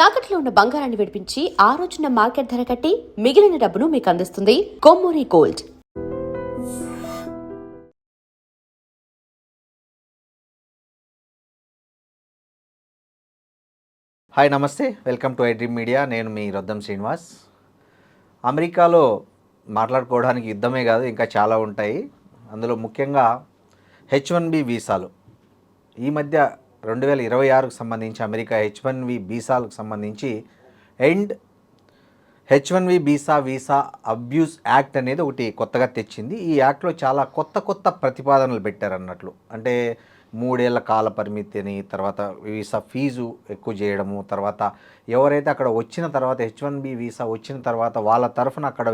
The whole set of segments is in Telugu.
తాకట్లో ఉన్న బంగారాన్ని విడిపించి ఆ రోజున మార్కెట్ ధర కట్టి మిగిలిన డబ్బును మీకు అందిస్తుంది కొమ్మూరి గోల్డ్. హాయ్ నమస్తే, వెల్కమ్ టు ఐడ్రీమ్ మీడియా. నేను మీ రొద్దం శ్రీనివాస్. అమెరికాలో మాట్లాడుకోవడానికి యుద్ధమే కాదు ఇంకా చాలా ఉంటాయి. అందులో ముఖ్యంగా H1B వీసాలు. ఈ మధ్య 2026కు సంబంధించి అమెరికా H1B వీసాలకు సంబంధించి and H1B visa abuse act అనేది ఒకటి కొత్తగా తెచ్చింది. ఈ యాక్ట్లో చాలా కొత్త ప్రతిపాదనలు పెట్టారన్నట్లు. అంటే 3 ఏళ్ల కాల పరిమితిని, తర్వాత వీసా ఫీజు ఎక్కువ చేయడము, తర్వాత ఎవరైతే అక్కడ వచ్చిన తర్వాత H1B వీసా వచ్చిన తర్వాత వాళ్ళ తరఫున అక్కడ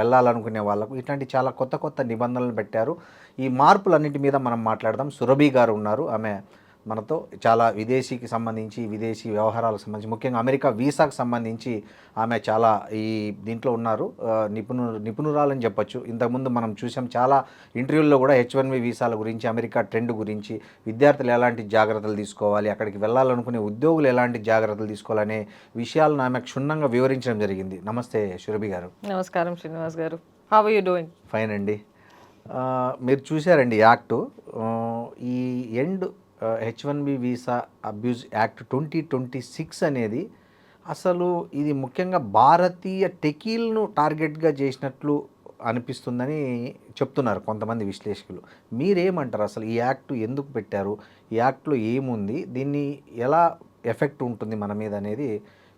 వెళ్ళాలనుకునే వాళ్ళకు ఇట్లాంటి చాలా కొత్త నిబంధనలు పెట్టారు. ఈ మార్పులన్నిటి మీద మనం మాట్లాడదాం. సురభి గారు ఉన్నారు. ఆమె మనతో చాలా విదేశీ వ్యవహారాలకు సంబంధించి ముఖ్యంగా అమెరికా వీసాకు సంబంధించి ఆమె చాలా ఈ దీంట్లో ఉన్నారు, నిపుణురాలని చెప్పొచ్చు. ఇంతకుముందు మనం చూసాం చాలా ఇంటర్వ్యూల్లో కూడా H1B వీసాల గురించి, అమెరికా ట్రెండ్ గురించి, విద్యార్థులు ఎలాంటి జాగ్రత్తలు తీసుకోవాలి, అక్కడికి వెళ్ళాలనుకునే ఉద్యోగులు ఎలాంటి జాగ్రత్తలు తీసుకోవాలనే విషయాలను ఆమె క్షుణ్ణంగా వివరించడం జరిగింది. నమస్తే సురభి గారు. నమస్కారం శ్రీనివాస్ గారు. How are you doing? Fine అండి. మీరు చూశారండి యాక్టు, ఈ H1B వీసా అబ్యూజ్ యాక్ట్ 2026 అనేది అసలు ఇది ముఖ్యంగా భారతీయ టెకీల్ను టార్గెట్గా చేసినట్లు అనిపిస్తుందని చెప్తున్నారు కొంతమంది విశ్లేషకులు. మీరేమంటారు? అసలు ఈ యాక్ట్ ఎందుకు పెట్టారు? ఈ యాక్ట్లో ఏముంది? దీన్ని ఎలా ఎఫెక్ట్ ఉంటుంది మన మీద అనేది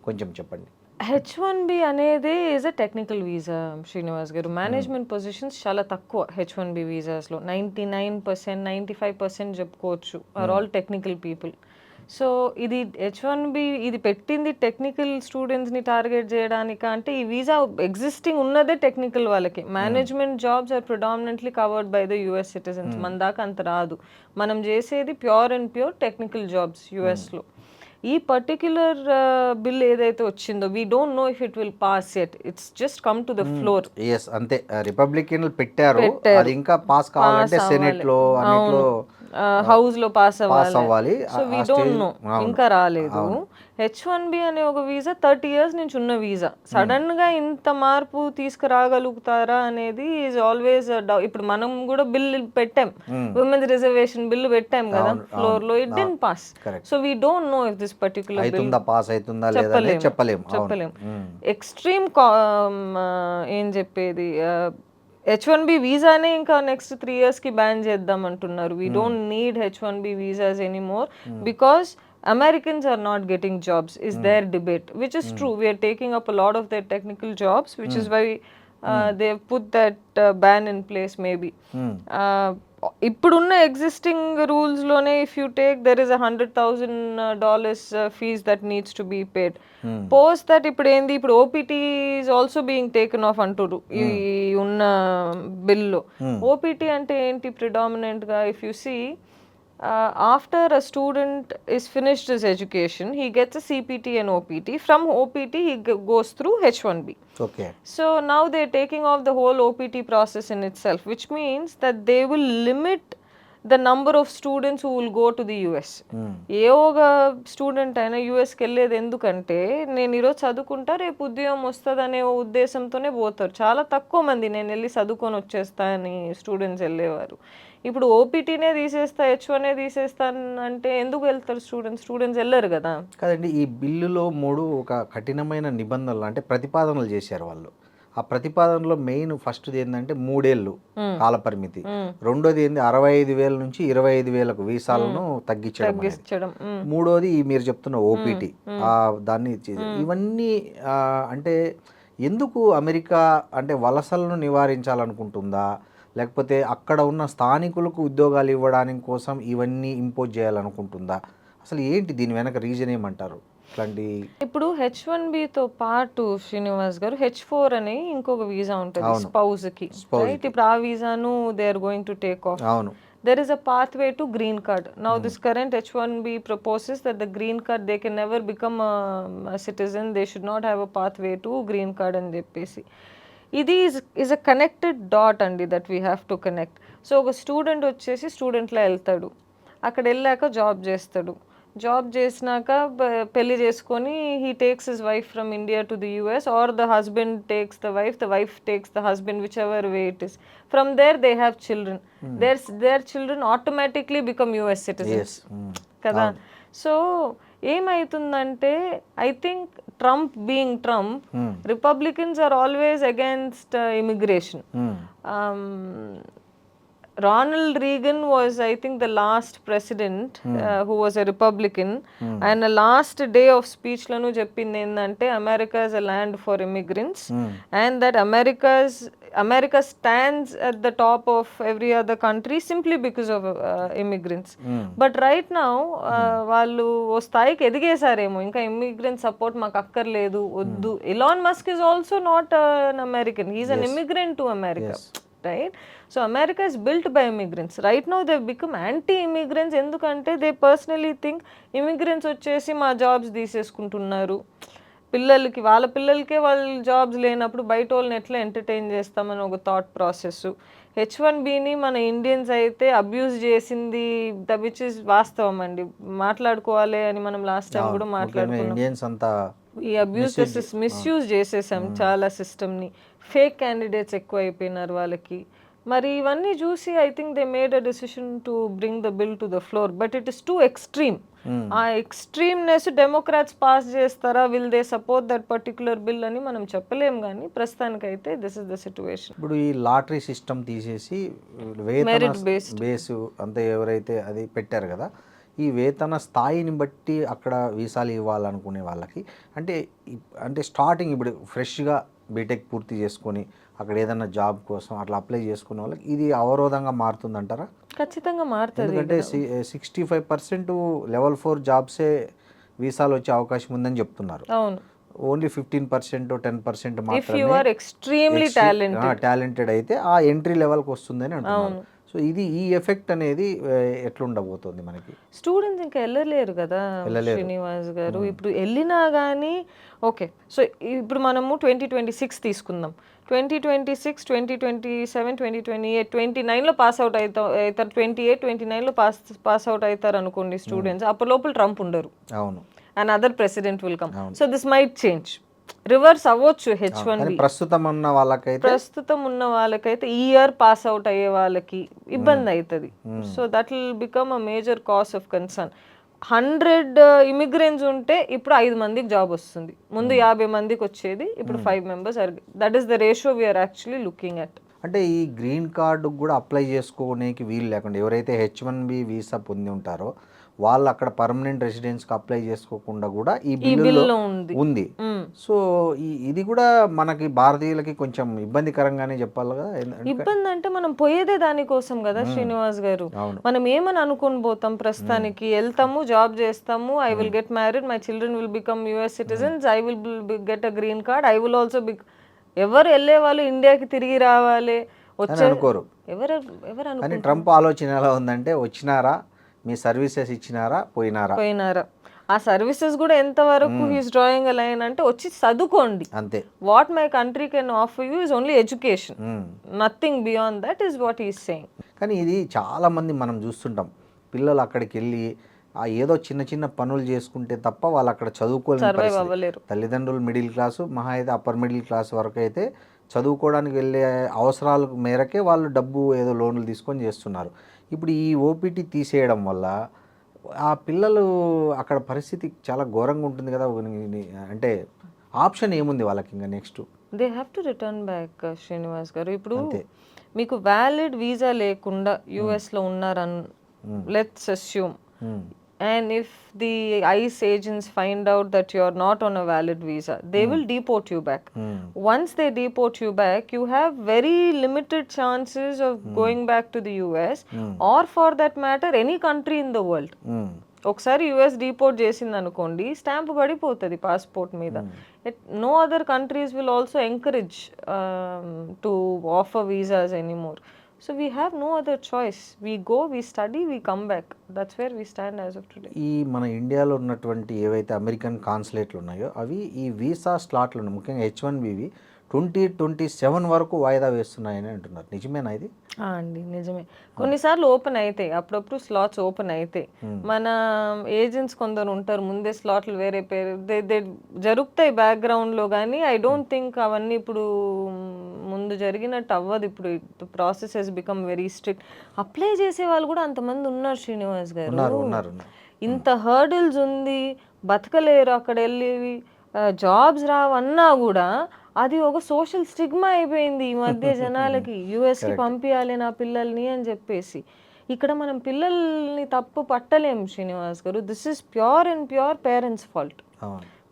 కొంచెం చెప్పండి. H1B అనేది is a technical visa Srinivas గారు. మేనేజ్మెంట్ పొజిషన్స్ చాలా తక్కువ H1B వీసాస్లో. 99%, 95% చెప్పుకోవచ్చు are all technical people. So ఇది H1B ఇది పెట్టింది టెక్నికల్ స్టూడెంట్స్ని టార్గెట్ చేయడానికి. అంటే ఈ వీసా ఎగ్జిస్టింగ్ ఉన్నదే టెక్నికల్ వాళ్ళకి. Management jobs are predominantly covered by the US citizens. మన దాకా అంత రాదు. మనం చేసేది ప్యూర్ టెక్నికల్ జాబ్స్ యుఎస్లో. ఈ పర్టిక్యులర్ బిల్ ఏదైతే వచ్చిందో we don't know if it will pass at. It's just come to the floor. Yes, అంతే. రిపబ్లికన్లు పెట్టారు, అది ఇంకా పాస్ కావాలంటే సెనెట్ లో అన్నిట్లో హౌస్ లో పాస్ అవ్వాలి. సో వీ డోంట్ నో, ఇంకా రాలేదు. H1B అనే ఒక వీసా 30 years నుంచి ఉన్న వీసా. సడన్ గా ఇంత మార్పు తీసుకురాగలుగుతారా అనేది ఈజ్ ఆల్వేస్. ఇప్పుడు మనం కూడా బిల్ పెట్టాం, విమెన్స్ రిజర్వేషన్ బిల్లు పెట్టాం కదా ఫ్లోర్ లో. It didn't pass. So we don't know if this particular bill pass అవుతుందా లేదా చెప్పలేం. ఎక్స్ట్రీమ్ ఏం చెప్పేది, H1B వీసానే ఇంకా నెక్స్ట్ 3 yearsకి బ్యాన్ చేద్దాం అంటున్నారు. We don't need H1B visas anymore because Americans are not getting jobs is their debate, which is true. We are taking up a lot of their technical jobs, which is why they have put that ban in place maybe. ఇప్పుడున్న ఎగ్జిస్టింగ్ రూల్స్ లోనే if you take there is $100,000 fees that needs to be paid. Post that ఇప్పుడు ఏంది, ఇప్పుడు OPT is also being taken off అంటురు ఈ ఉన్న బిల్లో. ఓపీటీ అంటే ఏంటి? ప్రిడామినెంట్ గా if you see, after a student is finished his education, he gets a CPT and OPT. From OPT he goes through H1B. Okay. So now they're taking off the whole OPT process in itself, which means that they will limit the number of students who will go to the US. ఏ ఒక స్టూడెంట్ అయినా యూఎస్కి వెళ్ళేది ఎందుకంటే, నేను ఈరోజు చదువుకుంటా రేపు ఉద్యోగం వస్తుంది అనే ఉద్దేశంతోనే పోతారు. చాలా తక్కువ మంది నేను వెళ్ళి చదువుకొని వచ్చేస్తా అని స్టూడెంట్స్ వెళ్ళేవారు. ఇప్పుడు ఓపీటీనే తీసేస్తా, H1A తీసేస్తాను అంటే ఎందుకు వెళ్తారు స్టూడెంట్స్ వెళ్ళరు కదా. కదండి, ఈ బిల్లులో 3 ఒక కఠినమైన నిబంధనలు అంటే ప్రతిపాదనలు చేశారు వాళ్ళు. ఆ ప్రతిపాదనలో మెయిన్ ఫస్ట్ది ఏంటంటే 3 ఏళ్ళు కాల పరిమితి. రెండోది ఏంది 65,000 నుంచి 25,000 వీసాలను తగ్గించడం. మూడోది మీరు చెప్తున్న ఓపీటీ, దాన్ని ఇవన్నీ అంటే ఎందుకు అమెరికా అంటే వలసలను నివారించాలనుకుంటుందా, లేకపోతే అక్కడ ఉన్న స్థానికులకు ఉద్యోగాలు ఇవ్వడానికి కోసం ఇవన్నీ ఇంపోజ్ చేయాలనుకుంటుందా? అసలు ఏంటి దీని వెనక రీజన్ ఏమంటారు? ఇప్పుడు H1Bతో పాటు శ్రీనివాస్ గారు H4 అని ఇంకొక వీసా ఉంటుంది స్పౌజ్ కి. ఇప్పుడు ఆ వీసాను they are going to take off. There is a pathway to green card. Now this current H1B proposes that the green card, they can never become a citizen. They should not have a pathway to green card అని చెప్పేసి. ఇది is a connected dot అండి that we have to connect. So ఒక స్టూడెంట్ వచ్చేసి స్టూడెంట్లా వెళ్తాడు, అక్కడ వెళ్ళాక జాబ్ చేస్తాడు, జాబ్ చేసినాక పెళ్లి చేసుకొని he takes his wife from India to the US, or the husband takes the wife takes the husband, whichever way it is. From there they have children. Their children automatically become US citizens కదా. సో ఏమైతుందంటే I think Trump being Trump, Republicans are always against immigration. Ronald Reagan was, I think, the last president who was a Republican. And the last day of speech lanu cheppindi endante America is a land for immigrants, and that America stands at the top of every other country simply because of immigrants. But right now వాళ్ళు ఓ స్థాయికి ఎదిగేసారేమో, ఇంకా ఇమ్మిగ్రెంట్ సపోర్ట్ మాకు అక్కర్లేదు వద్దు. Elon Musk is also not an American, he is an immigrant to America. Right? So America is built by immigrants. Right now they've become anti-immigrants ఎందుకంటే they personally think immigrants వచ్చేసి మా జాబ్స్ తీసేసుకుంటున్నారు, వాళ్ళ పిల్లలకే వాళ్ళ జాబ్స్ లేనప్పుడు బయట వాళ్ళని ఎట్లా ఎంటర్టైన్ చేస్తామని ఒక థాట్ ప్రాసెస్. H1Bని మన ఇండియన్స్ అయితే అబ్యూజ్ చేసింది విచ్ ఇస్ వాస్తవం అండి, మాట్లాడుకోవాలి అని మనం లాస్ట్ టైం కూడా మాట్లాడుకున్నాం. ఈ అబ్యూస్ మిస్యూజ్ చేసేసాం చాలా సిస్టమ్ని, ఫేక్ క్యాండిడేట్స్ ఎక్కువ అయిపోయినారు వాళ్ళకి. మరి ఇవన్నీ చూసి I think they made a decision to bring the bill to the floor, but it is two extreme. ఆ ఎక్స్ట్రీమ్నెస్ డెమోక్రాట్స్ పాస్ చేస్తారా, will they support that particular bill అని మనం చెప్పలేం, కానీ ప్రస్తుతానికైతే దిస్ ఇస్ ద సిచ్యువేషన్. ఇప్పుడు ఈ లాటరీ సిస్టమ్ తీసేసి వేతన బేసు అంతా ఎవరైతే అది పెట్టారు కదా, ఈ వేతన స్థాయిని బట్టి అక్కడ వీసాలు ఇవ్వాలనుకునే వాళ్ళకి అంటే స్టార్టింగ్ ఇప్పుడు ఫ్రెష్గా బీటెక్ పూర్తి చేసుకొని అక్కడ ఏదైనా జాబ్ కోసం అట్లా అప్లై చేసుకునే వాళ్ళకి ఇది అవరోధంగా మారుతుందంటారా? ఖచ్చితంగా మారుతుంది. ఎందుకంటే 65% లెవెల్ 4 జాబ్సే వీసాలు వచ్చే అవకాశం ఉందని చెప్తున్నారు. అవును, ఓన్లీ 15% 10% మాత్రమే టాలెంటెడ్ అయితే ఆ ఎంట్రీ లెవెల్కి వస్తుందని అంటున్నారు. సో ఈ ఎఫెక్ట్ అనేది ఎట్లుండబోతుంది మనకి? స్టూడెంట్స్ ఇంకా వెళ్ళలేరు కదా శ్రీనివాస్ గారు. ఇప్పుడు వెళ్ళినా కానీ ఓకే. సో ఇప్పుడు మనము 2026 తీసుకుందాం, 2026, 2027, 2028, 29లో పాస్ అవుట్ అవుతారు, 28, 29లో పాస్ అవుట్ అవుతారు అనుకోండి స్టూడెంట్స్. అప్పటి లోపల ట్రంప్ ఉండరు, అవును, and other president will come. So this might change, reverse అవ్వచ్చు. H1B ప్రస్తుతం ఉన్న వాళ్ళకైతే ఈ ఇయర్ పాస్ అవుట్ అయ్యే వాళ్ళకి ఇబ్బంది అవుతుంది. So that will become a major cause of concern. 100 immigrants ఉంటే ఇప్పుడు 5 మందికి జాబ్ వస్తుంది, ముందు 50 మందికి వచ్చేది, ఇప్పుడు 5 members. That is the ratio we're actually looking at. అంటే ఈ గ్రీన్ కార్డు కూడా అప్లై చేసుకోవడానికి వీలు లేకుండా ఎవరైతే H1B వీసా పొంది ఉంటారో వాళ్ళు అక్కడ పర్మనెంట్ రెసిడెన్స్కి అప్లై చేసుకోకుండా కూడా ఈ బిల్లులో ఉంది. సో ఇది కూడా మనకి భారతీయులకి కొంచెం ఇబ్బందికరంగానే చెప్పాలి కదా. ఇబ్బంది అంటే మనం పోయేదే దానికోసం కదా శ్రీనివాస్ గారు. మనం ఏమని అనుకుని పోతాం, ప్రస్తుతానికి వెళ్తాము, జాబ్ చేస్తాము, I will get married, my children will become US citizens, I will get a green card, I will also ఎవరు వెళ్ళే వాళ్ళు ఇండియాకి తిరిగి రావాలి అనుకోరు ఎవరు. కానీ ట్రంప్ ఆలోచన ఎలా ఉందంటే, వచ్చినారా, మీ సర్వీసెస్ ఇచ్చినారా, పోయినారా. ఆ సర్వీసెస్ కూడా ఎంతవరకు హీస్ డ్రాయింగ్ అ లైన్ అంటే, వచ్చి చదువుకోండి అంతే. What my country can offer you is only education, nothing beyond that is what he's saying. కానీ ఇది చాలా మంది మనం చూస్తుంటాం, పిల్లలు అక్కడికి వెళ్ళి ఏదో చిన్న చిన్న పనులు చేసుకుంటే తప్ప వాళ్ళు అక్కడ చదువుకోలేరు. తల్లిదండ్రులు మిడిల్ క్లాసు, మహా అయితే అప్పర్ మిడిల్ క్లాస్ వరకు అయితే చదువుకోవడానికి వెళ్ళే అవసరాల మేరకే వాళ్ళు డబ్బు ఏదో లోన్లు తీసుకొని చేస్తున్నారు. ఇప్పుడు ఈ ఓపీటీ తీసేయడం వల్ల ఆ పిల్లలు అక్కడ పరిస్థితి చాలా ఘోరంగా ఉంటుంది కదా. అంటే ఆప్షన్ ఏముంది వాళ్ళకి ఇంకా next? They have to return back Srinivas గారు. ఇప్పుడు మీకు వ్యాలిడ్ వీసా లేకుండా యుఎస్లో ఉన్నారని let's assume, and if the ICE agents find out that you are not on a valid visa, they will deport you back. Once they deport you back, you have very limited chances of going back to the US or for that matter any country in the world. ఒకసారి యుఎస్ డిపోర్ట్ చేసింది అనుకోండి, స్టాంప్ పడిపోతుంది పాస్పోర్ట్ మీద. No other countries will also encourage to offer visas anymore. So we have no other choice. We go, we study, we come back. That's where we stand as of today. ఈ మన ఇండియాలో ఉన్నటువంటి ఏవైతే అమెరికన్ కాన్సులేట్లు ఉన్నాయో అవి ఈ వీసా స్లాట్లు ముఖ్యంగా H1Bవి 2027 వరకు వాయిదా వేస్తున్నాయని అంటున్నారు. నిజమేనా ఇది? అండి నిజమే. కొన్నిసార్లు ఓపెన్ అవుతాయి, అప్పుడప్పుడు స్లాట్స్ ఓపెన్ అవుతాయి. మన ఏజెంట్స్ కొందరు ఉంటారు, ముందే స్లాట్లు వేరే పేరు జరుగుతాయి బ్యాక్గ్రౌండ్లో, కానీ ఐ డోంట్ థింక్ అవన్నీ ఇప్పుడు ముందు జరిగినట్టు అవ్వదు. ఇప్పుడు process has become very strict. Apply చేసే వాళ్ళు కూడా అంతమంది ఉన్నారు శ్రీనివాస్ గారు. ఉన్నారు. ఇంత హర్డిల్స్ ఉంది, బతకలేరు అక్కడ వెళ్ళి, జాబ్స్ రావన్నా కూడా అది ఒక సోషల్ స్టిగ్మా అయిపోయింది ఈ మధ్య జనాలకి. యుఎస్కి పంపించాలి నా పిల్లల్ని అని చెప్పేసి. ఇక్కడ మనం పిల్లల్ని తప్పు పట్టలేం శ్రీనివాస్ గారు. This is pure and pure parents fault.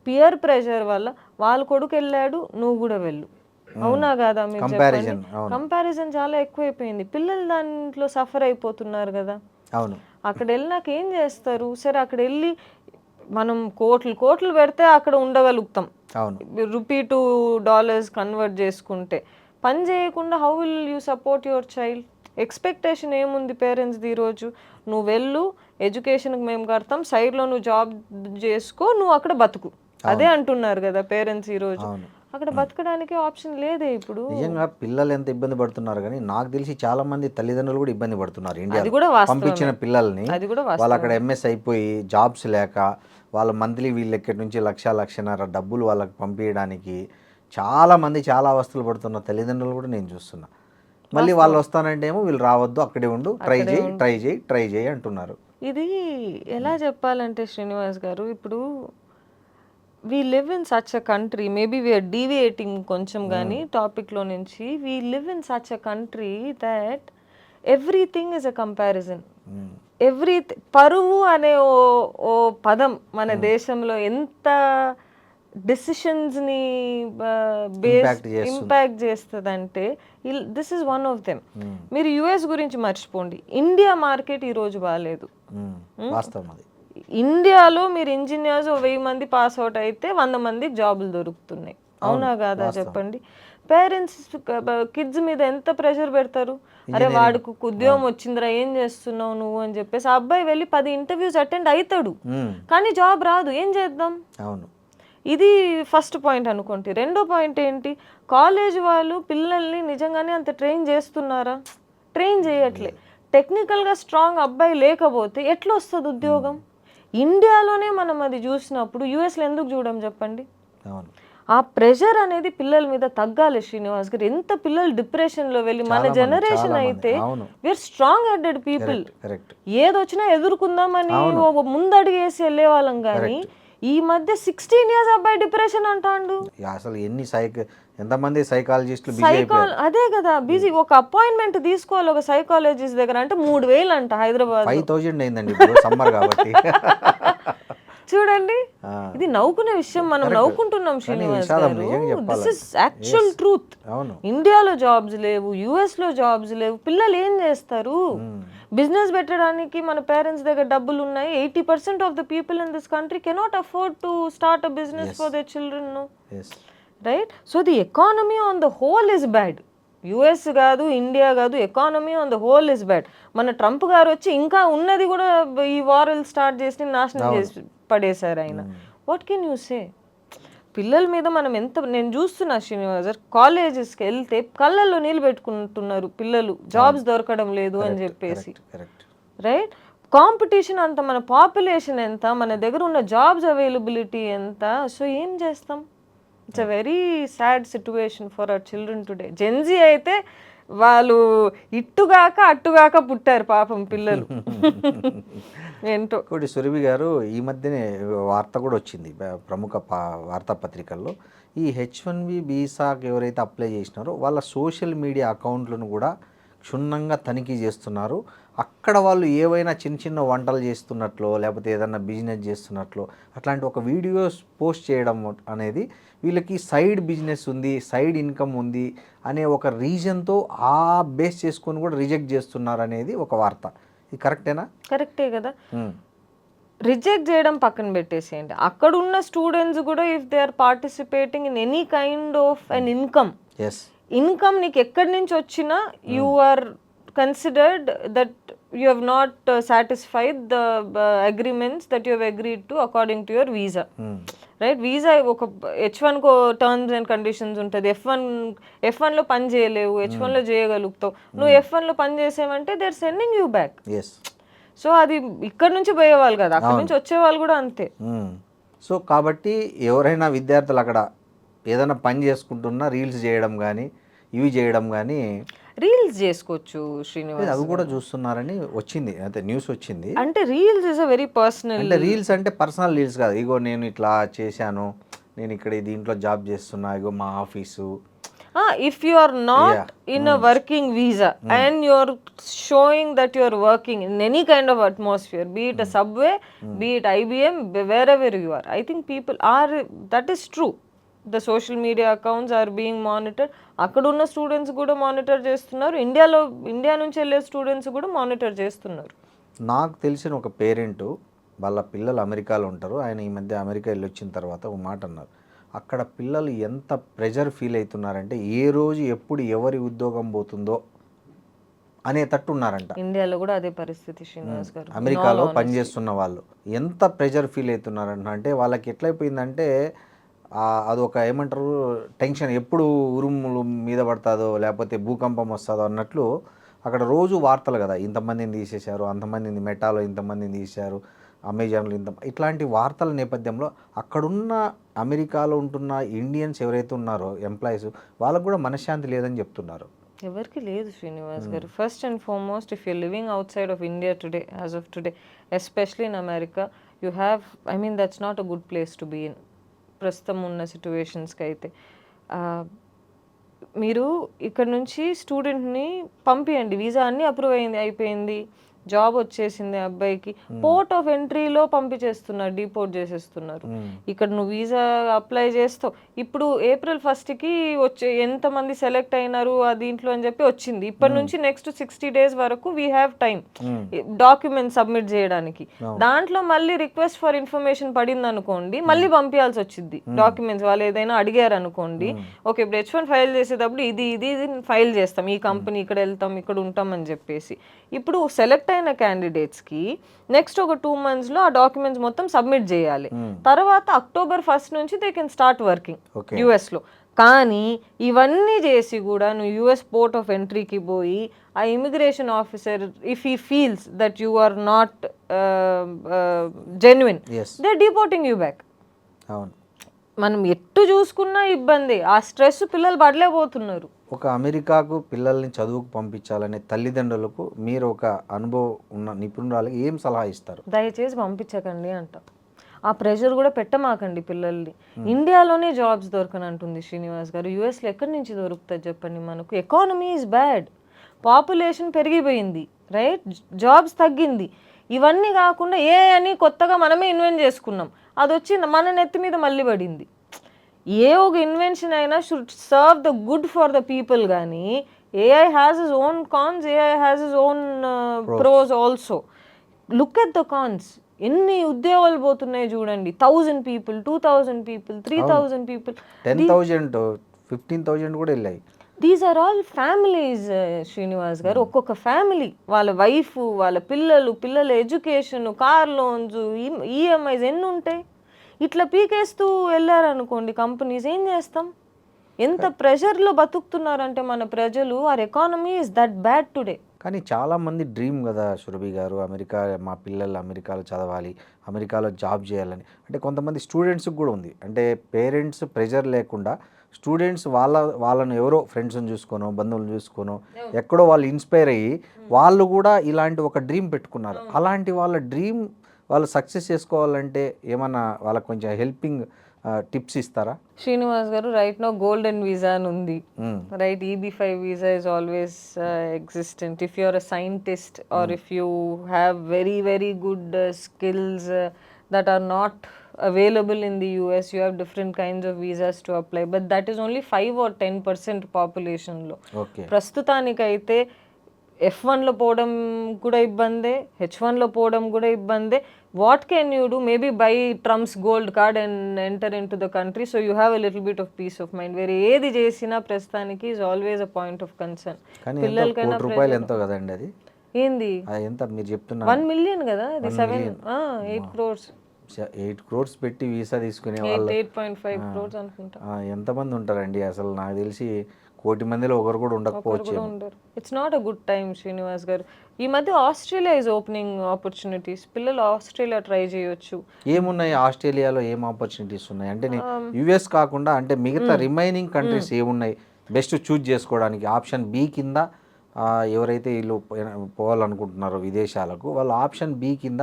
Peer pressure వల్ల వాళ్ళ కొడుకు వెళ్ళాడు, నువ్వు కూడా వెళ్ళు, అవునా కాదా? మీరు చెప్పండి. కంపారిజన్ చాలా ఎక్కువైపోయింది, పిల్లలు దాంట్లో సఫర్ అయిపోతున్నారు కదా. అవును. అక్కడ వెళ్ళినాక ఏం చేస్తారు? సరే అక్కడ వెళ్ళి మనం కోట్లు పెడితే అక్కడ ఉండగలుగుతాం, రూపీ టు డాలర్స్ కన్వర్ట్ చేసుకుంటే. పని చేయకుండా how will you support your child? Expectation ఏముంది పేరెంట్స్ది ఈరోజు? నువ్వు వెళ్ళు, ఎడ్యుకేషన్కి మేము కడతాం, సైడ్లో నువ్వు జాబ్ చేసుకో, నువ్వు అక్కడ బతుకు, అదే అంటున్నారు కదా పేరెంట్స్ ఈరోజు. అక్కడ బతకడానికి ఆప్షన్ లేదే ఇప్పుడు. నిజంగా పిల్లలు ఎంత ఇబ్బంది పడుతున్నారు, కానీ నాకు తెలిసి చాలా మంది తల్లిదండ్రులు కూడా ఇబ్బంది పడుతున్నారు. ఇండియా పంపించిన పిల్లల్ని వాళ్ళు అక్కడ ఎంఎస్ అయిపోయి జాబ్స్ లేక వాళ్ళ మంత్లీ వీళ్ళు ఎక్కడి నుంచి లక్షన్నర డబ్బులు వాళ్ళకి పంపించడానికి చాలా మంది చాలా అవస్థలు పడుతున్న తల్లిదండ్రులు కూడా నేను చూస్తున్నా. మళ్ళీ వాళ్ళు వస్తానంటే ఏమో వీళ్ళు రావద్దు, అక్కడే ఉండు, ట్రై చేయి అంటున్నారు. ఇది ఎలా చెప్పాలంటే శ్రీనివాస్ గారు, ఇప్పుడు we live in such a country, maybe we are deviating కొంచెం కానీ టాపిక్లో నుంచి. we live in such a country that everything is a comparison. పరువు అనే ఓ పదం మన దేశంలో ఎంత డెసిషన్స్ని ఇంపాక్ట్ చేస్తుందంటే, this is one of them. మీరు యుఎస్ గురించి మర్చిపోండి, ఇండియా మార్కెట్ ఈరోజు బాగాలేదు. ఇండియాలో మీరు ఇంజనీర్స్ 1000 మంది పాస్ అవుట్ అయితే 100 మందికి జాబులు దొరుకుతున్నాయి, అవునా కాదా చెప్పండి. పేరెంట్స్ కిడ్స్ మీద ఎంత ప్రెషర్ పెడతారు? అరే వాడికి ఉద్యోగం వచ్చిందిరా, ఏం చేస్తున్నావు నువ్వు అని చెప్పేసి ఆ అబ్బాయి వెళ్ళి 10 ఇంటర్వ్యూస్ అటెండ్ అవుతాడు, కానీ జాబ్ రాదు, ఏం చేద్దాం? ఇది ఫస్ట్ పాయింట్ అనుకోండి. రెండో పాయింట్ ఏంటి? కాలేజ్ వాళ్ళు పిల్లల్ని నిజంగానే అంత ట్రైన్ చేస్తున్నారా? ట్రైన్ చేయట్లే. టెక్నికల్గా స్ట్రాంగ్ అబ్బాయి లేకపోతే ఎట్లా వస్తుంది ఉద్యోగం? ఇండియాలోనే మనం అది చూసినప్పుడు యుఎస్లో ఎందుకు చూడం చెప్పండి? ఆ ప్రెషర్ అనేది పిల్లల మీద తగ్గాలి శ్రీనివాస్ గారు. ఎంత పిల్లలు డిప్రెషన్లో వెళ్ళి, మన జనరేషన్ అయితే వీఆర్ స్ట్రాంగ్ హెడెడ్ పీపుల్, ఏదొచ్చినా ఎదుర్కొందామని ముందడుగేసి వెళ్ళే వాళ్ళం. కానీ ఈ మధ్య 16 years అబ్బాయి డిప్రెషన్ అంటాడు. అసలు ఎంతమంది సైకాలజిస్టులు అదే కదా బిజీ. ఒక అపాయింట్మెంట్ తీసుకోవాలి ఒక సైకాలజిస్ట్ దగ్గర అంటే 3000 అంట. హైదరాబాద్ 5000 అయిందండి సమ్మర్ కాబట్టి. చూడండి, ఇది నవ్వుకునే విషయం, మనం నవ్వుకుంటున్నాం శ్రీనివాస్ గారు. This is actual truth. ఇండియాలో జాబ్స్ లేవు, యుఎస్ లో జాబ్స్ లేవు, పిల్లలు ఏం చేస్తారు? బిజినెస్ పెట్టడానికి మన పేరెంట్స్ దగ్గర డబ్బులు ఉన్నాయి. 80% of the people in this country cannot afford to start a business for their children, right? So the economy on the whole is bad. US కాదు, ఇండియా కాదు, economy on the whole is bad. మన ట్రంప్ గారు వచ్చి ఇంకా ఉన్నది కూడా ఈ వార్లు స్టార్ట్ చేసి నాశనం చేసి పడేశారు ఆయన. What can you say? పిల్లల మీద మనం ఎంత, నేను చూస్తున్నా శ్రీనివాస్ గారు, కాలేజెస్కి వెళ్తే కళ్ళల్లో నీళ్ళు పెట్టుకుంటున్నారు పిల్లలు, జాబ్స్ దొరకడం లేదు అని చెప్పేసి, రైట్? కాంపిటీషన్ అంత, మన పాపులేషన్ ఎంత, మన దగ్గర ఉన్న జాబ్స్ అవైలబిలిటీ ఎంత. సో ఏం చేస్తాం? It's a very sad situation for our children today. Gen Z అయితే వాళ్ళు ఇట్టుగాక అట్టుగాక పుట్టారు పాపం పిల్లలు. ఏంటో. ఒకటి సురభి గారు, ఈ మధ్యనే వార్త కూడా వచ్చింది ప్రముఖ వార్తాపత్రికల్లో, ఈ H1B వీసాకి ఎవరైతే అప్లై చేసినారో వాళ్ళ సోషల్ మీడియా అకౌంట్లను కూడా క్షుణ్ణంగా తనిఖీ చేస్తున్నారు. అక్కడ వాళ్ళు ఏవైనా చిన్న చిన్న వంటలు చేస్తున్నట్లో, లేకపోతే ఏదైనా బిజినెస్ చేస్తున్నట్లో అట్లాంటి ఒక వీడియోస్ పోస్ట్ చేయడం అనేది వీళ్ళకి సైడ్ బిజినెస్ ఉంది, సైడ్ ఇన్కమ్ ఉంది అనే ఒక రీజన్తో ఆ బేస్ చేసుకొని కూడా రిజెక్ట్ చేస్తున్నారు అనేది ఒక వార్త. ఇది కరెక్టేనా? కరెక్టే కదా. రిజెక్ట్ చేయడం పక్కన పెట్టేసేయండి, అక్కడ ఉన్న స్టూడెంట్స్ కూడా if they are participating in any kind of an income నీకు ఎక్కడి నుంచి వచ్చినా you are considered that you have not satisfied the agreements that you have agreed to according to your visa. Right. Visa ఒక H1 co terms and conditions ఉంటుంది. F1 లో పని చేయలేవు, H1 లో చేయగలుగుతావు. నువ్వు F1 లో పని చేసావంటే they are sending you back. Yes. So అది ఇక్కడ నుంచి పోయేవాళ్ళు కదా, అక్కడ నుంచి వచ్చేవాళ్ళు కూడా అంతే. సో కాబట్టి ఎవరైనా విద్యార్థులు అక్కడ ఏదైనా పని చేసుకుంటున్నా రీల్స్ చేయడం కానీ ఇవి చేయడం కానీ రీల్స్ చేసుకోవచ్చు శ్రీనివాస్. అవి కూడా చూస్తున్నారని వచ్చింది, అయితే న్యూస్ వచ్చింది. అంటే reels is a very personal. అంటే రీల్స్ అంటే పర్సనల్ రీల్స్ కాదు, ఇగో నేను ఇట్లా చేశాను, నేను ఇక్కడ దీంట్లో జాబ్ చేస్తున్నా, ఇగో మా office. If you are not in a working visa and you are showing that you are working in any kind of atmosphere, be it a subway, be it IBM, wherever you are, I think people are, that is true. The social media accounts are being monitored. అక్కడ ఉన్న స్టూడెంట్స్ కూడా మానిటర్ చేస్తున్నారు, ఇండియా నుంచి వెళ్ళే స్టూడెంట్స్ కూడా మానిటర్ చేస్తున్నారు. నాకు తెలిసిన ఒక పేరెంట్ వాళ్ళ పిల్లలు అమెరికాలో ఉంటారు, ఆయన ఈ మధ్య అమెరికా వెళ్ళి వచ్చిన తర్వాత ఒక మాట అన్నారు, అక్కడ పిల్లలు ఎంత ప్రెజర్ ఫీల్ అవుతున్నారంటే ఏ రోజు ఎప్పుడు ఎవరి ఉద్యోగం పోతుందో అనేటట్టు ఉన్నారంట. ఇండియాలో కూడా అదే పరిస్థితి శ్రీనివాస్ గారు. అమెరికాలో పనిచేస్తున్న వాళ్ళు ఎంత ప్రెజర్ ఫీల్ అవుతున్నారంట అంటే వాళ్ళకి ఎట్లయిపోయిందంటే అదొక ఏమంటారు టెన్షన్, ఎప్పుడు ఉరుములు మీద పడుతుందో లేకపోతే భూకంపం వస్తుందో అన్నట్లు. అక్కడ రోజు వార్తలు కదా, ఇంతమందిని తీసేశారు, అంతమందిని మెటాలో ఇంతమందిని తీశారు, అమెజాన్లో ఇట్లాంటి వార్తల నేపథ్యంలో అక్కడున్న అమెరికాలో ఉంటున్న ఇండియన్స్ ఎవరైతే ఉన్నారో ఎంప్లాయీస్ వాళ్ళకు కూడా మనశ్శాంతి లేదని చెప్తున్నారు. ఎవరికి లేదు శ్రీనివాస్ గారు. First and foremost, if you're living outside of India today, as of today, especially in America, you have, I mean that's not a good place to be in ప్రస్తుతం ఉన్న సిచ్యువేషన్స్కి. అయితే మీరు ఇక్కడ నుంచి స్టూడెంట్ని పంపియండి, వీసా అన్నీ అప్రూవ్ అయిపోయింది, జాబ్ వచ్చేసింది అబ్బాయికి, పోర్ట్ ఆఫ్ ఎంట్రీలో పంపించేస్తున్నారు, డిపోర్ట్ చేసేస్తున్నారు. ఇక్కడ నువ్వు వీసా అప్లై చేస్తావు, ఇప్పుడు April 1st వచ్చే ఎంతమంది సెలెక్ట్ అయినారు ఆ దీంట్లో అని చెప్పి వచ్చింది. ఇప్పటి నుంచి నెక్స్ట్ 60 days వరకు we have time document submit చేయడానికి. దాంట్లో మళ్ళీ రిక్వెస్ట్ ఫర్ ఇన్ఫర్మేషన్ పడింది అనుకోండి, మళ్ళీ పంపించాల్సి వచ్చింది డాక్యుమెంట్స్. వాళ్ళు ఏదైనా అడిగారు అనుకోండి, ఓకే ఇప్పుడు H1 ఫైల్ చేసేటప్పుడు ఇది ఫైల్ చేస్తాం, ఈ కంపెనీ ఇక్కడ వెళ్తాం, ఇక్కడ ఉంటాం అని చెప్పేసి. ఇప్పుడు సెలెక్ట్ అయిన క్యాండిడేట్స్కి నెక్స్ట్ ఒక 2 monthsలో ఆ డాక్యుమెంట్స్ మొత్తం సబ్మిట్ చేయాలి. తర్వాత October 1st నుంచి దే కెన్ స్టార్ట్ వర్కింగ్ యూఎస్లో. కానీ ఇవన్నీ చేసి కూడా నువ్వు యుఎస్ పోర్ట్ ఆఫ్ ఎంట్రీకి పోయి ఆ immigration officer, if he feels that you are not genuine, they deporting you back. మనం ఎట్టు చూసుకున్నా ఇబ్బంది, ఆ స్ట్రెస్ పిల్లలు పడలేకపోతున్నారు. ఒక అమెరికాకు పిల్లల్ని చదువుకు పంపించాలనే తల్లిదండ్రులకు మీరు ఒక అనుభవం ఉన్న నిపుణురాలకి ఏం సలహా ఇస్తారు? దయచేసి పంపించకండి అంట. ఆ ప్రెషర్ కూడా పెట్టమాకండి పిల్లల్ని. ఇండియాలోనే జాబ్స్ దొరకనంటుంది శ్రీనివాస్ గారు, యుఎస్లో ఎక్కడి నుంచి దొరుకుతుంది చెప్పండి? మనకు ఎకానమీ ఈజ్ బ్యాడ్, పాపులేషన్ పెరిగిపోయింది, రైట్, జాబ్స్ తగ్గింది. ఇవన్నీ కాకుండా అని కొత్తగా మనమే ఇన్వెంట్ చేసుకున్నాం, అది వచ్చి మన నెత్తి మీద మళ్ళీ పడింది. ఏ ఒక ఇన్వెన్షన్ అయినా should serve the good for the people. కానీ AI has its own cons, AI has its own pros also. Look at the cons. ఎన్ని ఉద్యోగాలు పోతున్నాయి చూడండి, 1000 people, 2000 people, 3000 people, 10,000, 15,000 కూడా వెళ్ళాయి. These are all families Srinivas గారు. ఒక్కొక్క ఫ్యామిలీ, వాళ్ళ వైఫ్, వాళ్ళ పిల్లల ఎడ్యుకేషన్, కార్ లోన్స్, ఈఎంఐస్ ఎన్ని ఉంటాయి. ఇట్లా పీకేస్తూ వెళ్ళారనుకోండి కంపెనీస్, ఏం చేస్తాం? ఎంత ప్రెషర్లో బతుకుతున్నారంటే మన ప్రజలు. Our economy is that bad today. కానీ చాలామంది డ్రీమ్ కదా సురభి గారు, అమెరికా, మా పిల్లలు అమెరికాలో చదవాలి, అమెరికాలో జాబ్ చేయాలని. అంటే కొంతమంది స్టూడెంట్స్కి కూడా ఉంది, అంటే పేరెంట్స్ ప్రెషర్ లేకుండా స్టూడెంట్స్ వాళ్ళను ఎవరో ఫ్రెండ్స్ని చూసుకోనో బంధువులను చూసుకోనో ఎక్కడో వాళ్ళు ఇన్స్పైర్ అయ్యి వాళ్ళు కూడా ఇలాంటి ఒక డ్రీమ్ పెట్టుకున్నారు. అలాంటి వాళ్ళ డ్రీమ్ వాళ్ళు సక్సెస్ చేసుకోవాలంటే ఏమన్నా వాళ్ళకి కొంచెం హెల్పింగ్ టిప్స్ ఇస్తారా? శ్రీనివాస్ గారు, రైట్ నో గోల్డెన్ వీసా అని ఉంది, right. EB-5 visa is always existent. If you are a scientist or if you have very very good skills that are not available in the US, you have different kinds of visas to apply, but that is only 5 or 10% population లో. ప్రస్తుతానికైతే F1లో పోవడం కూడా ఇబ్బందే, H1లో పోవడం కూడా ఇబ్బందే. What can you do? Maybe by Trump's gold card and enter in to the country, so you have a little bit of piece of mind. వేరే ఏది చేసినా ప్రస్తుతానికి is always a point of concern. పిల్లలకైనా రూపాయలు ఎంతో కదండి అది. ఏంది ఎంత మీరు చెప్తున్నారు? 1 million కదా, అది 8 crores. 8 crores పెట్టి వీసా తీసుకునే వాళ్ళు 8.5 crores అనుకుంటా. ఎంతమంది ఉంటారండి అసలు? నాకు తెలిసి 1,000,000 మందిలో ఒకరు కూడా ఉండకపోవచ్చు. కూడా ఉండరు. It's not a good time Srinivas గారు. ఈ మధ్య ఆస్ట్రేలియా ఈజ్ ఓపెనింగ్ ఆపర్చునిటీస్. పిల్లలు ఆస్ట్రేలియా ట్రై చేయొచ్చు. ఏమున్నాయి ఆస్ట్రేలియాలో, ఏం ఆపర్చునిటీస్ ఉన్నాయి అంటే యుఎస్ కాకుండా అంటే మిగతా రిమైనింగ్ కంట్రీస్ ఏమున్నాయి బెస్ట్ చూజ్ చేసుకోవడానికి? ఆప్షన్ బి కింద ఎవరైతే వీళ్ళు పోవాలనుకుంటున్నారో విదేశాలకు, వాళ్ళు ఆప్షన్ బి కింద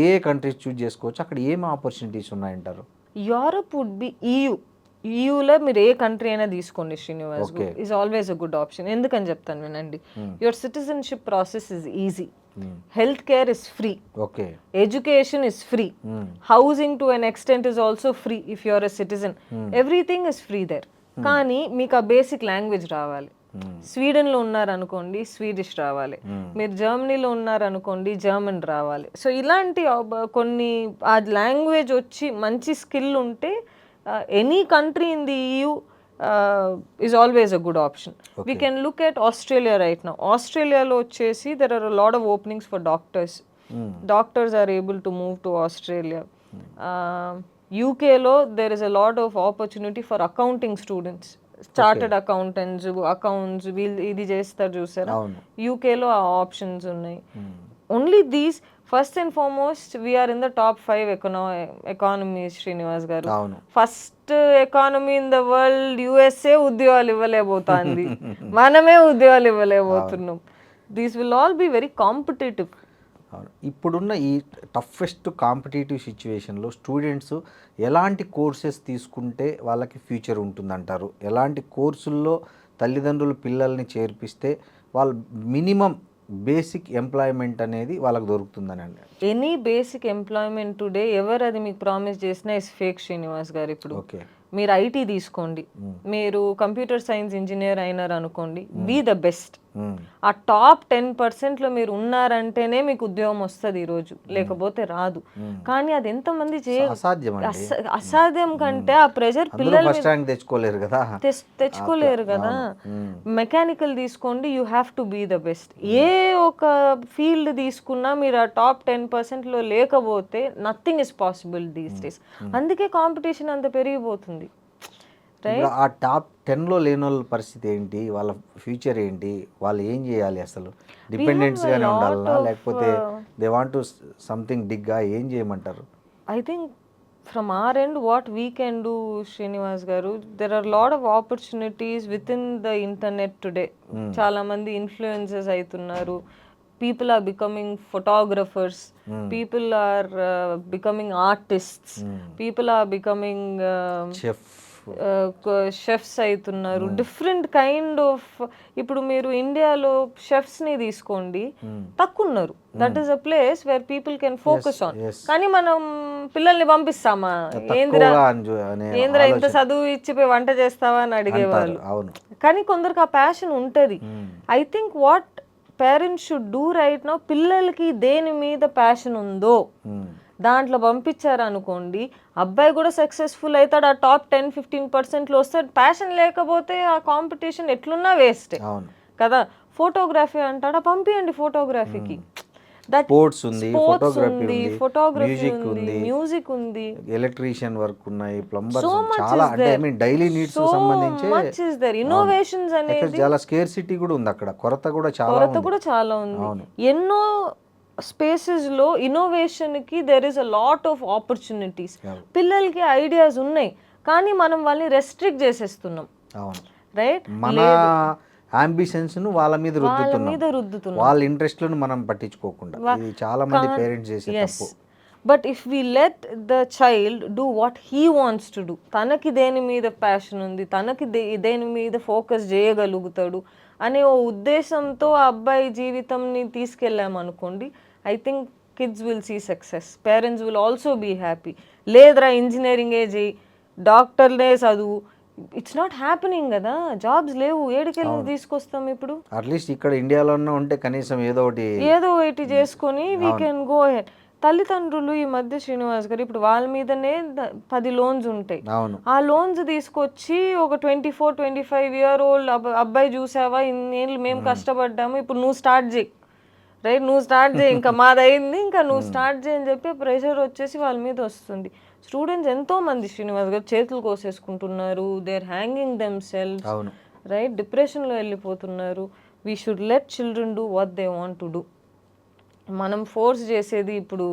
ఏ కంట్రీస్ చూజ్ చేసుకోవచ్చు? అక్కడ ఏం ఆపర్చునిటీస్ ఉన్నాయంటారు? యూరప్ వుడ్ బి ఈయూలో మీరు ఏ కంట్రీ అయినా తీసుకోండి Srinivas, is always a good option. ఎందుకని చెప్తాను వినండి. Your citizenship process is easy, health care is free, education is free, housing to an extent is also free if you're a citizen, everything is free there. కానీ మీకు ఆ బేసిక్ లాంగ్వేజ్ రావాలి. స్వీడన్లో ఉన్నారనుకోండి స్వీడిష్ రావాలి, మీరు జర్మనీలో ఉన్నారనుకోండి జర్మన్ రావాలి. సో ఇలాంటి కొన్ని ఆ లాంగ్వేజ్ వచ్చి మంచి స్కిల్ ఉంటే any country in the EU is always a good option. Okay. We can look at Australia right now. Australiaలో వచ్చేసి there are a lot of openings for doctors. Doctors are able to move to Australia. UKలో there is a lot of opportunity for accounting students. Chartered accountants, accounts వీళ్ళు ఇది చేస్తారు చూసారా, యూకేలో ఆ ఆప్షన్స్ ఉన్నాయి. Only these first and foremost we're in the top 5 economies Srinivas గారు. First economy in the world USA ఉద్యోగాలు ఇవ్వలేకపోతుంది, మనమే ఉద్యోగాలు ఇవ్వలేకపోతున్నాం. These will all be very competitive. ఇప్పుడున్న ఈ టఫెస్ట్ కాంపిటేటివ్ సిచ్యువేషన్లో స్టూడెంట్స్ ఎలాంటి కోర్సెస్ తీసుకుంటే వాళ్ళకి ఫ్యూచర్ ఉంటుందంటారు? ఎలాంటి కోర్సుల్లో తల్లిదండ్రులు పిల్లల్ని చేర్పిస్తే వాళ్ళు మినిమం బేసిక్ ఎంప్లాయ్మెంట్ అనేది వాళ్ళకి దొరుకుతుందని అండి? ఎనీ బేసిక్ ఎంప్లాయ్మెంట్ టుడే ఎవరు అది మీకు ప్రామిస్ చేసినా ఇస్ ఫేక్ శ్రీనివాస్ గారు. ఇప్పుడు మీరు IT తీసుకోండి, మీరు కంప్యూటర్ సైన్స్ ఇంజనీర్ అయినారు అనుకోండి, బీ ద బెస్ట్. ఆ టాప్ 10%లో మీరు ఉన్నారంటేనే మీకు ఉద్యోగం వస్తుంది ఈరోజు, లేకపోతే రాదు. కానీ అది ఎంతమంది అసాధ్యం కంటే ఆ ప్రెజర్ పిల్లలు తెచ్చుకోలేరు కదా. మెకానికల్ తీసుకోండి, you have to be the best. ఏ ఒక ఫీల్డ్ తీసుకున్నా మీరు ఆ టాప్ 10%లో లేకపోతే nothing is possible these days. అందుకే కాంపిటీషన్ అంత పెరిగిపోతుంది. ఆ టాప్ 10లో లేని వాళ్ళ పరిస్థితి ఏంటి? వాళ్ళ ఫ్యూచర్ ఏంటి? వాళ్ళు ఏం చేయాలి? అసలు డిపెండెంట్స్గానే ఉండాలనా, లేకపోతే దే వాంట్ టు సంథింగ్ డిగ్గా ఏం చేయమంటారు? I think from our end what we can do Srinivas గారు, there are lot of opportunities within the internet today. చాలా మంది ఇన్ఫ్లుయెన్సర్స్ అవుతున్నారు. People are becoming photographers, people are becoming artists, people are becoming chefs అవుతున్నారు. డిఫరెంట్ కైండ్ ఆఫ్, ఇప్పుడు మీరు ఇండియాలో షెఫ్స్ని తీసుకోండి, తక్కువ ఉన్నారు. That is a place where people can focus on. కానీ మనం పిల్లల్ని పంపిస్తామా, ఏంద్రా ఇంత చదువు ఇచ్చిపోయి వంట చేస్తావా అని అడిగేవాళ్ళు. కానీ కొందరికి ఆ ప్యాషన్ ఉంటుంది. I think what parents should do right now, పిల్లలకి దేని మీద ప్యాషన్ ఉందో దాంట్లో పంపించారు అనుకోండి, అబ్బాయి కూడా సక్సెస్ఫుల్ అవుతాడు, ఆ టాప్ 10-15%లో వస్తాడు. ప్యాషన్ లేకపోతే ఆ కాంపిటీషన్ ఎట్లున్నా వేస్ట్ కదా. ఫోటోగ్రఫీ అంటాడా, పంపియండి ఫోటోగ్రఫీకి. స్పోర్ట్స్ ఉంది, ఫోటోగ్రఫీ ఉంది, మ్యూజిక్ ఉంది, ఎలక్ట్రీషియన్ వర్క్ ఉన్నాయి, ప్లంబర్స్, చాలా అంటే ఐ మీన్ డైలీ నీడ్స్ సంబంధించి మచ్ ఇస్ దేర్. ఇన్నోవేషన్స్ అనేది చాలా స్కేర్సిటీ కూడా ఉంది అక్కడ, కొరత కూడా చాలా ఉంది. ఎన్నో స్పేసెస్లో ఇన్నోవేషన్కి there is a lot of opportunities. పిల్లలకి ఐడియాస్ ఉన్నాయి, కానీ మనం వాళ్ళని రెస్ట్రిక్ట్ చేసేస్తున్నాం. రైట్, మన అంబిషన్స్ ను వాళ్ళ మీద రుద్దుతున్నాం, వాళ్ళ ఇంట్రెస్ట్లను మనం పట్టించుకోకుండా. ఇది చాలా మంది పేరెంట్స్ చేసే తప్పు. But if we let the child do what he wants to do, తనకి దేని మీద ప్యాషన్ ఉంది, తనకి దేని మీద ఫోకస్ చేయగలుగుతాడు అనే ఓ ఉద్దేశంతో ఆ అబ్బాయి జీవితంని తీసుకెళ్ళామనుకోండి, I think kids will see success, parents will also be happy. లేదురా ఇంజనీరింగే చేయి, డాక్టర్లే చదువు, ఇట్స్ నాట్ హ్యాపెనింగ్ కదా. జాబ్స్ లేవు, ఏడుకెళ్ళి తీసుకొస్తాం ఇప్పుడు. అట్లీస్ట్ ఇక్కడ ఇండియాలో ఉంటే కనీసం ఏదో ఒకటి చేసుకొని వీ కెన్ గో హెడ్. తల్లిదండ్రులు ఈ మధ్య శ్రీనివాస్ గారు ఇప్పుడు వాళ్ళ మీదనే 10 లోన్స్ ఉంటాయి. ఆ లోన్స్ తీసుకొచ్చి ఒక 24-25 year old అబ్బాయి చూసావా, ఇన్నేళ్ళు మేము కష్టపడ్డాము, ఇప్పుడు నువ్వు స్టార్ట్ చేయి, రైట్, నువ్వు స్టార్ట్ చేయి, ఇంకా మాదయింది, ఇంకా నువ్వు స్టార్ట్ చేయని చెప్పి ప్రెషర్ వచ్చేసి వాళ్ళ మీద వస్తుంది. స్టూడెంట్స్ ఎంతో మంది శ్రీనివాస్ గారు చేతులు కోసేసుకుంటున్నారు, they are hanging them self, అవును. రైట్, డిప్రెషన్లో వెళ్ళిపోతున్నారు. We should let children do what they want to do. మనం ఫోర్స్ చేసేది, ఇప్పుడు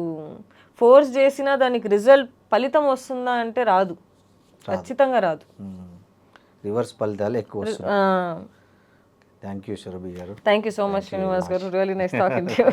ఫోర్స్ చేసినా దానికి రిజల్ట్ ఫలితం వస్తుందా అంటే రాదు, ఖచ్చితంగా రాదు. రివర్స్ ఫలితాలు ఎక్కువ వస్తాయి. Ah. థ్యాంక్ యూ సురభి గారు. Thank you so much, Srinivas garu. Really nice talking to you.